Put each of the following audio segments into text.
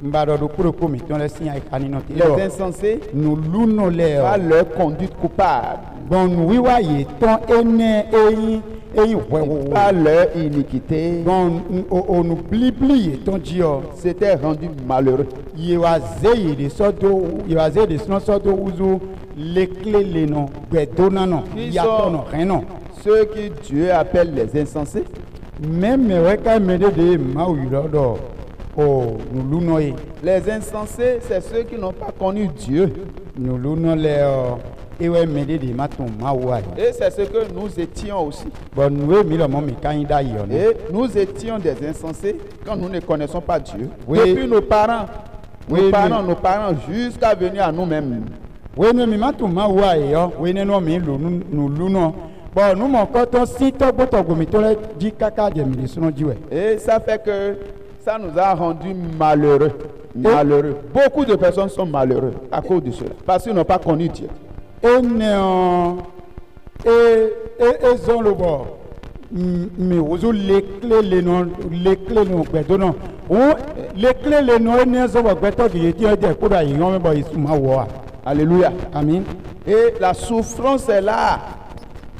Les insensés par leur conduite coupable, par leur iniquité, s'étaient rendus malheureux. Ceux que Dieu appelle les insensés. Les insensés, c'est ceux qui n'ont pas connu Dieu. Et c'est ce que nous étions aussi. Et nous étions des insensés quand nous ne connaissons pas Dieu. Depuis nos parents, jusqu'à venir à nous-mêmes. Et ça fait que ça nous a rendus malheureux. Beaucoup de personnes sont malheureuses à cause de cela, parce qu'ils n'ont pas connu Dieu. Alléluia. Amen. Et la souffrance est là.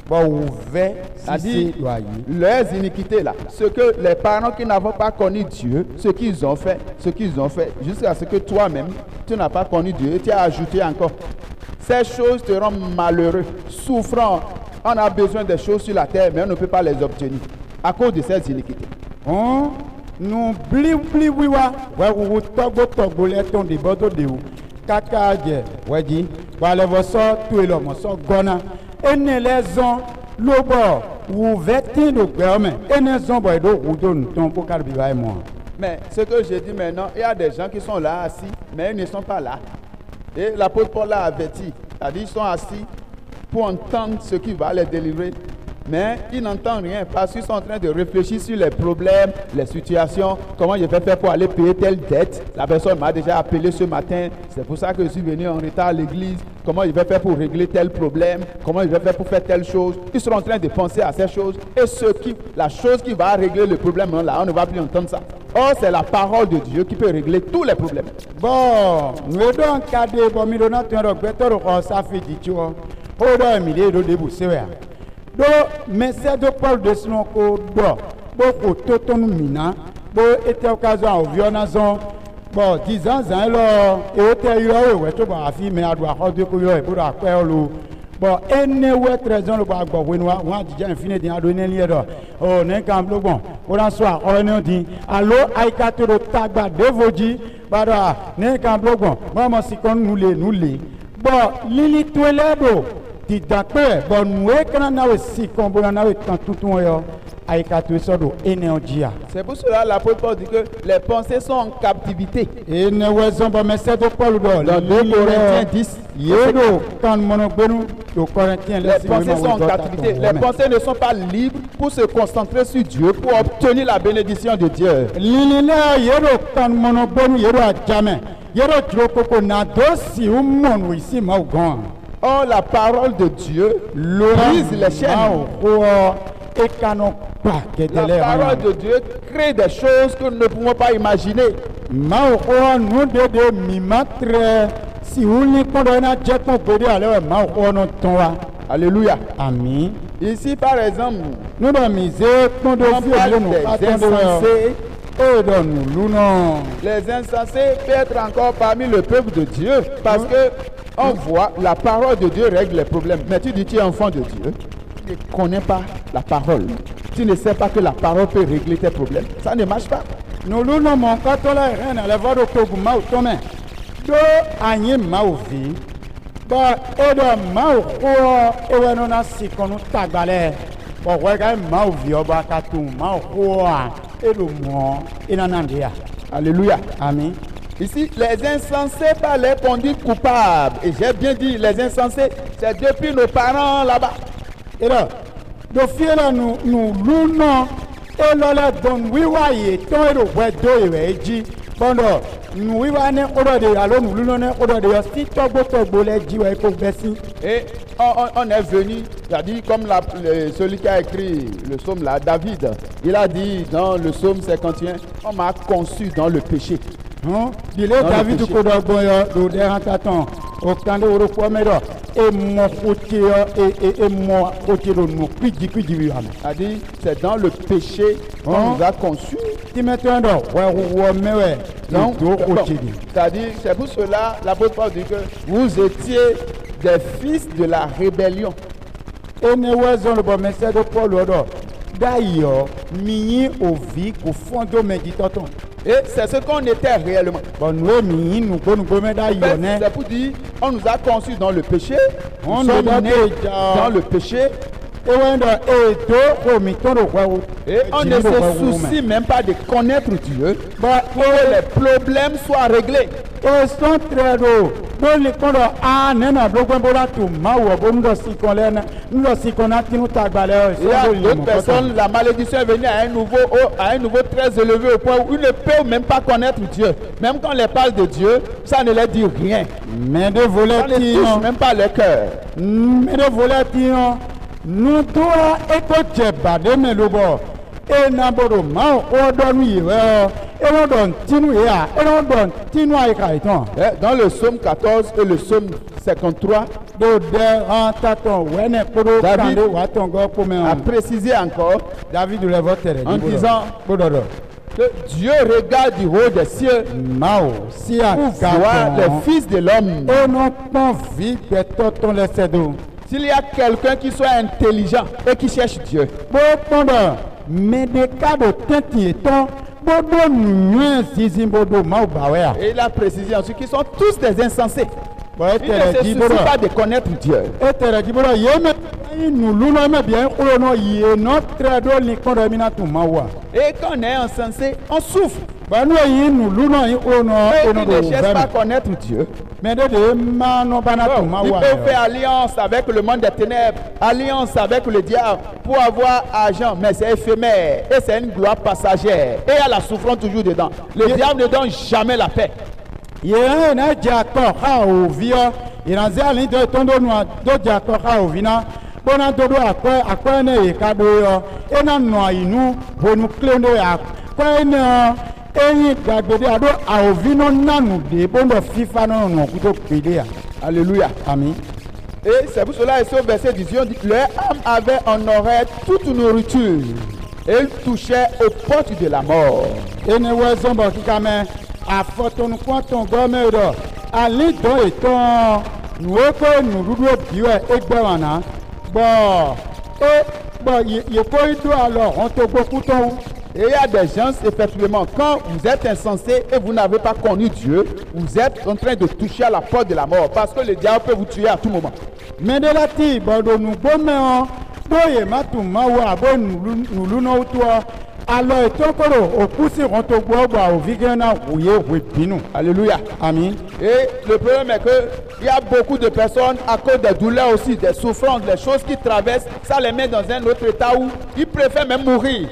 C'est-à-dire leurs iniquités là, ce que les parents qui n'avaient pas connu Dieu, ce qu'ils ont fait, jusqu'à ce que toi-même, tu n'as pas connu Dieu et tu as ajouté encore. Ces choses te rendent malheureux, souffrant. On a besoin des choses sur la terre, mais on ne peut pas les obtenir à cause de ces iniquités. Mais ce que je dis maintenant, il y a des gens qui sont là assis, mais ils ne sont pas là. Et l'apôtre Paul l'a averti, c'est-à-dire ils sont assis pour entendre ce qui va les délivrer, mais ils n'entendent rien parce qu'ils sont en train de réfléchir sur les problèmes, les situations, comment je vais faire pour aller payer telle dette. La personne m'a déjà appelé ce matin, c'est pour ça que je suis venu en retard à l'église. Comment je vais faire pour régler tel problème, comment je vais faire pour faire telle chose. Ils sont en train de penser à ces choses et la chose qui va régler le problème, là, on ne va plus entendre ça. Or, c'est la parole de Dieu qui peut régler tous les problèmes. Bon, nous devons cadrer pour nous donner un ça fait du tout. Oh, dans le milieu de déboucher. Donc, mais c'est de Paul de ce nom qu'on doit. Beaucoup de temps, nous minons. Bon, était occasion au violence. Bon, 10 ans, alors, et au territoire, ouais, tu vas afficher, mais à droit, de courir pour acquérir l'eau. Bon, et ne ouais, 13 ans, le bas, bon, on a déjà fini de donner l'idée. Oh, n'est qu'un bloc bon. Pour en soir, on a dit, allô, aïkate le tagba de Voji, bah, n'est qu'un bloc bon. Maman, si qu'on nous les. Bon, Lili, tu es là, bon. Dit d'accord, bon, nous, quand on a aussi, qu'on a tout le c'est pour cela que l'apôtre Paul dit que les pensées sont en captivité. Et nous avons dans 2 Corinthiens 10. Les pensées sont en captivité. Les pensées ne sont pas libres pour se concentrer sur Dieu, pour obtenir la bénédiction de Dieu. Or, la parole de Dieu brise les chaînes. La parole de Dieu crée des choses que nous ne pouvons pas imaginer. Alléluia. Amen. Ici, par exemple, nous parle des insensés. Les insensés peuvent être encore parmi le peuple de Dieu parce que on voit la parole de Dieu règle les problèmes. Mais tu dis tu es enfant de Dieu, tu ne connais pas la parole. Tu ne sais pas que la parole peut régler tes problèmes. Ça ne marche pas. Nous l'avons encore la reine à la voix de Koguma au Tomé. Do Agnès Maouvi. Bah, et de Mao, et on a si qu'on nous tagalait. Bon, regarde Maouvi, au Bakatou, Mao, et le mot, et l'anandia. Alléluia. Amen. Ici, les insensés par les conduites coupables. Et j'ai bien dit, les insensés, c'est depuis nos parents là-bas. Et là, de fier là, nous l'unons, et là, donc, oui, oui, tant et le ouais, deux, et dit, bon, nous, oui, on est au de alors, nous l'unons, au de si tu as beau les dit, ouais, pour baisser. Et on est venu, c'est-à-dire, comme celui qui a écrit le psaume là, David, il a dit dans le psaume 51, on m'a conçu dans le péché. Dile David péché. ko do gbon yo do de han tatan o kan de oro po medo e mo kote yo e mo kote do nu kwiji bi am. C'est-à-dire, c'est dans le péché qu'on nous a conçus. Ti meto ndo wo mewe Donc, do bon, kote di. c'est-à-dire, c'est pour cela l'apôtre Paul dit que vous étiez des fils de la rébellion. Ene wezon le bon message de Paul odo. D'ailleurs, mi ovi ko fondo meditaton. Et c'est ce qu'on était réellement. Bon nous mi nous go me En d'ailleurs fait, ne. c'est pour dire, on nous a conçus dans le péché. On Nous sommes nous a nés déjà- dans le péché. E wendo e do ko mi ton do kwa. Et on ne se soucie même pas de connaître Dieu Ba pour que les problèmes soient réglés. e son tredo do le kondo a nena do gbo la tu ma wo bo ndo si kon le na ndo si kon na tinu tagbale Il y a d'autres personnes, la malédiction est venue à un niveau très élevé au point où ils ne peuvent même pas connaître Dieu. Même quand on les parle de Dieu, ça ne leur dit rien. mais de Ça voleti ne touche même pas leur cœur. mais de voleti nous doit e ko jeba de me lo bo e na bodo ma o do nu yi e won don tinu ya e won don tinu ai kai ton Dans le psaume 14 et le psaume 53, do de an taton wene kodo David kande wa ton go ko me a précisé encore David le votere en disant bodo que Dieu regarde du haut des cieux mao si a pour voir les fils de l'homme. e non pon vi pe toton le sedo S'il y a quelqu'un qui soit intelligent et qui cherche Dieu, bo pondo me de kado tenti eton bodo nu zizin bodo mao bawea et il a précisé ensuite qu'ils sont tous des insensés. bo Ils ne se soucient pas de connaître Dieu. etere diboro yeme nu luno me bien kulo no ye no tredo ni kondo mina tu mawa Et quand on est insensé, on souffre. ba no yi nu luno yi kulo no Ceux eno qui do ne cherchent pas à veme connaître Dieu, mais de ma no bana tu ils mawa peuvent faire alliance avec le monde des ténèbres, alliance avec le diable pour avoir argent, mais c'est éphémère et c'est une gloire passagère. Et il y a la souffrance toujours dedans. Le diable ne donne jamais la paix. ye na jako ha ovio iranze ali do tondo nu do jako ha ovina bona do do akwa na ye ka do yo e na no inu bonu klendo ya kwa na eyin dagbede ado aovino nanu de bondo fifa no no kuto pede ya Alléluia. amen Et c'est pour cela, ici au verset 18, on dit leur âme avait en oreille toute nourriture. Et ils touchaient aux portes de la mort. ene wezo bo kikame afotonu kwton gome do ali do eton nuoko nurudu biwe egbewana bo ye ko ido alors on te beaucoup ton Et il y a des gens, effectivement, quand vous êtes insensé et vous n'avez pas connu Dieu, vous êtes en train de toucher à la porte de la mort parce que le diable peut vous tuer à tout moment. mais de la ti bo do nu gome on do ye matu mawa bo nulu no to alors eton koro okusi on to gbo gba ovigena oye webinu Alléluia. amen Et le problème est qu'il y a beaucoup de personnes à cause des douleurs aussi, des souffrances, des choses qui traversent, ça les met dans un autre état où ils préfèrent même mourir.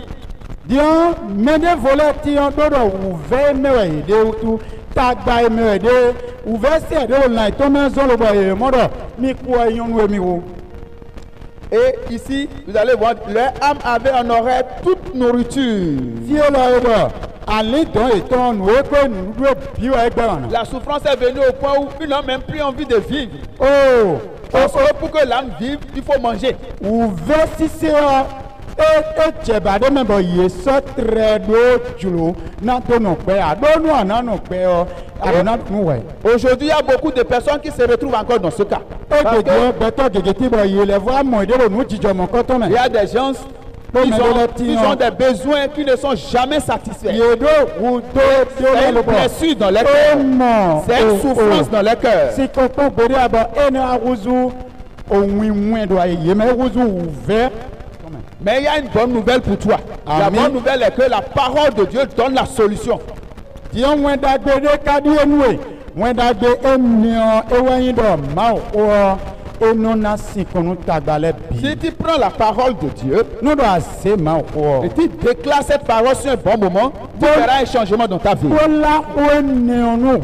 dion mede voleti on dodo uve mewe de utu tagba mewe de uve se de online to menzo lo boye modo mi ku ayonu emi wo Et ici, vous allez voir, leur âme avait en oreille toute nourriture. ti o lo bo ali don eton nu e ko nu do biwa egbe wana La souffrance est venue au point où ils n'ont même plus envie de vivre. oh Pour que l'âme vive, il faut manger. uve sise e jeba de me bo ye so tre do julo na to no pe adonu ana no pe o adona nu we Aujourd'hui, il y a beaucoup de personnes qui se retrouvent encore dans ce cas. Parce que il y a des gens qui ont des besoins qui ne sont jamais satisfaits. C'est une blessure dans les cœurs. C'est une souffrance dans les cœurs. Mais il y a une bonne nouvelle pour toi. La bonne nouvelle est que la parole de Dieu donne la solution. et non à si qu'on nous tabalait Si bien. tu prends la parole de Dieu Nous doit assez mal et tu déclares cette parole sur un bon moment, tu verras un changement dans ta vie. Voilà où nous nous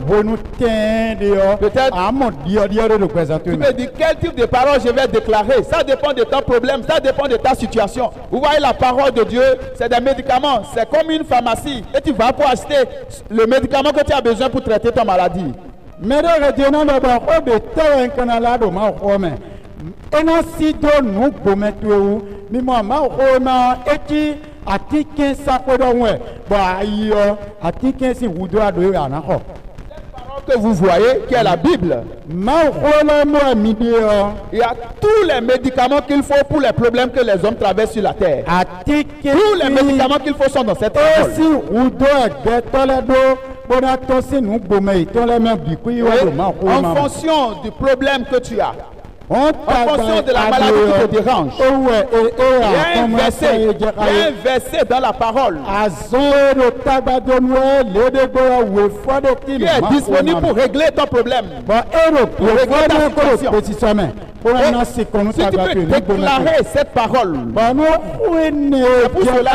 tenons. Peut-être- à mon Dieu de présenter. Tu me dis quel type de parole je vais déclarer. Ça dépend de ton problème, ça dépend de ta situation. Vous voyez, la parole de Dieu, c'est des médicaments. C'est comme une pharmacie. Et tu vas pour acheter le médicament que tu as besoin pour traiter ton maladie. Mais de Dieu, non, d'abord, de tel un canal de ma home. Et non, si de nous, pour mettre où, mais moi, ma home, et qui a tiqué ça pour le moins. Bah, il a tiqué si vous doit de rien. Que vous voyez, qui est la Bible. Ma home, moi, midi, Il y a tous les médicaments qu'il faut pour les problèmes que les hommes traversent sur la terre. a tiqué. Tous les médicaments qu'il faut sont dans cette Et parole. si vous doit être là, pour attention, nous, pour mettre les mêmes du coup, il va En fonction du problème que tu as, en fonction de la maladie qui te dérange. Il y a un verset dans la parole qui est disponible pour régler ton problème. Si tu peux déclarer cette parole, pour cela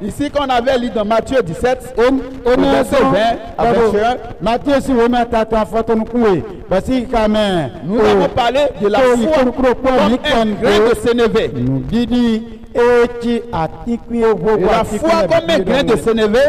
ici qu'on avait lu dans Matthieu 17, verset 20 à 21, nous avons parlé de la foi comme un grain de sénévé. Et la foi comme un grain de sénévé